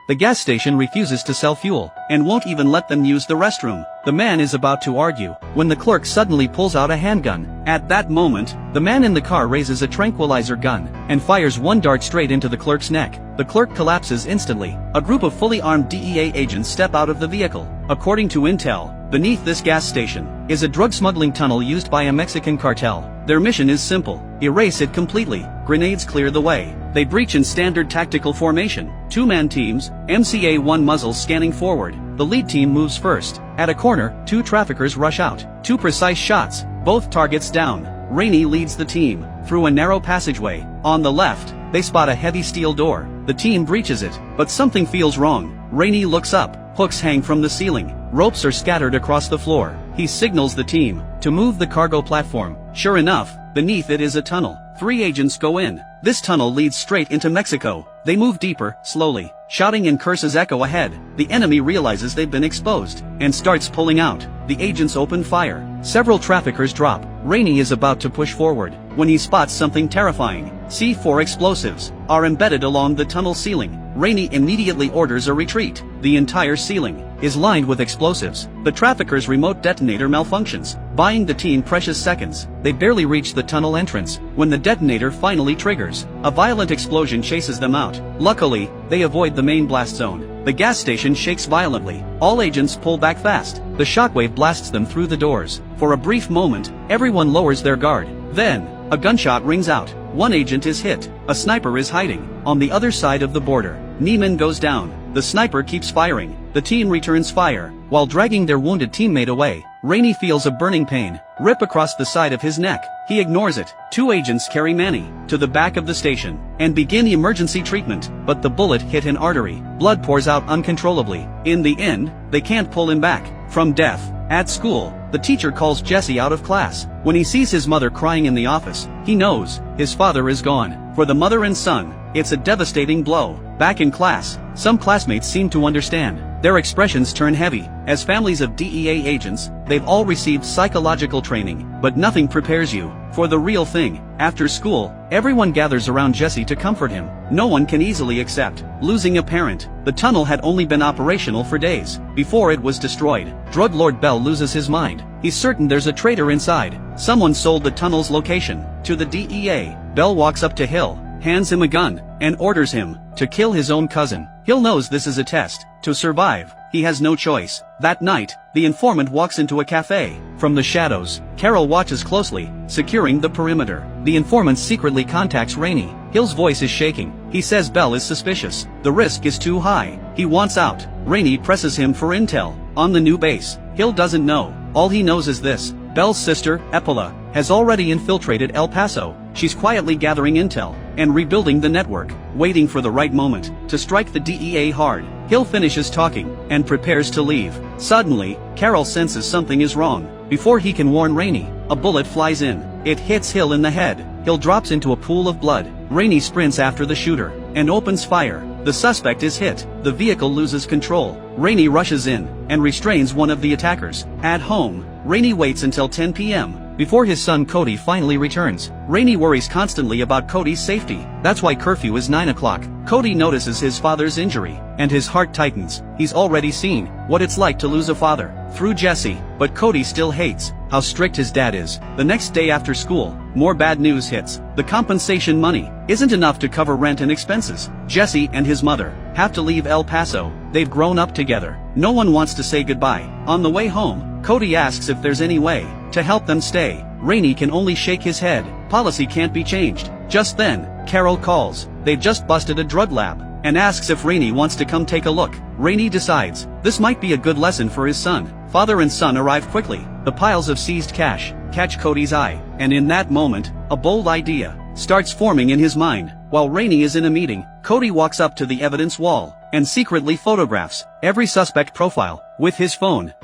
The gas station refuses to sell fuel, and won't even let them use the restroom. The man is about to argue, when the clerk suddenly pulls out a handgun. At that moment, the man in the car raises a tranquilizer gun, and fires one dart straight into the clerk's neck. The clerk collapses instantly. A group of fully armed DEA agents step out of the vehicle. According to intel, beneath this gas station is a drug smuggling tunnel used by a Mexican cartel. Their mission is simple: erase it completely. Grenades clear the way. They breach in standard tactical formation. Two-man teams, MCA-1 muzzles scanning forward. The lead team moves first. At a corner, two traffickers rush out. Two precise shots, both targets down. Rainey leads the team through a narrow passageway. On the left, they spot a heavy steel door. The team breaches it, but something feels wrong. Rainey looks up. Hooks hang from the ceiling. Ropes are scattered across the floor. He signals the team to move the cargo platform. Sure enough, beneath it is a tunnel. 3 agents go in. This tunnel leads straight into Mexico. They move deeper, slowly. Shouting and curses echo ahead. The enemy realizes they've been exposed, and starts pulling out. The agents open fire. Several traffickers drop. Rainey is about to push forward, when he spots something terrifying. C4 explosives are embedded along the tunnel ceiling. Rainey immediately orders a retreat. The entire ceiling is lined with explosives. The traffickers' remote detonator malfunctions, buying the team precious seconds. They barely reach the tunnel entrance when the detonator finally triggers. A violent explosion chases them out. Luckily, they avoid the main blast zone. The gas station shakes violently. All agents pull back fast. The shockwave blasts them through the doors. For a brief moment, everyone lowers their guard. Then, a gunshot rings out. One agent is hit. A sniper is hiding on the other side of the border. Neiman goes down. The sniper keeps firing. The team returns fire. While dragging their wounded teammate away, Rainey feels a burning pain rip across the side of his neck. He ignores it. 2 agents carry Manny to the back of the station and begin emergency treatment, but the bullet hit an artery. Blood pours out uncontrollably. In the end, they can't pull him back from death. At school, the teacher calls Jesse out of class. When he sees his mother crying in the office, he knows his father is gone. For the mother and son, it's a devastating blow. Back in class, some classmates seem to understand. Their expressions turn heavy. As families of DEA agents, they've all received psychological training, but nothing prepares you for the real thing. After school, everyone gathers around Jesse to comfort him. No one can easily accept losing a parent. The tunnel had only been operational for days before it was destroyed. Drug lord Bell loses his mind. He's certain there's a traitor inside. Someone sold the tunnel's location to the DEA. Bell walks up to Hill, hands him a gun, and orders him to kill his own cousin. Hill knows this is a test. To survive, he has no choice. That night, the informant walks into a cafe. From the shadows, Carol watches closely, securing the perimeter. The informant secretly contacts Rainey. Hill's voice is shaking. He says Bell is suspicious. The risk is too high. He wants out. Rainey presses him for intel on the new base. Hill doesn't know. All he knows is this: Bell's sister, Epola, has already infiltrated El Paso. She's quietly gathering intel and rebuilding the network, waiting for the right moment to strike the DEA hard. Hill finishes talking and prepares to leave. Suddenly, Carol senses something is wrong. Before he can warn Rainey, a bullet flies in. It hits Hill in the head. Hill drops into a pool of blood. Rainey sprints after the shooter and opens fire. The suspect is hit. The vehicle loses control. Rainey rushes in and restrains one of the attackers. At home, Rainey waits until 10 p.m. before his son Cody finally returns. Rainey worries constantly about Cody's safety. That's why curfew is 9 o'clock. Cody notices his father's injury, and his heart tightens. He's already seen what it's like to lose a father through Jesse, but Cody still hates how strict his dad is. The next day after school, more bad news hits. The compensation money isn't enough to cover rent and expenses. Jesse and his mother have to leave El Paso. They've grown up together. No one wants to say goodbye. On the way home, Cody asks if there's any way to help them stay. Rainey can only shake his head. Policy can't be changed. Just then, Carol calls. They've just busted a drug lab and asks if Rainey wants to come take a look. Rainey decides this might be a good lesson for his son. Father and son arrive quickly. The piles of seized cash catch Cody's eye, and in that moment, a bold idea starts forming in his mind. While Rainey is in a meeting, Cody walks up to the evidence wall and secretly photographs every suspect profile with his phone.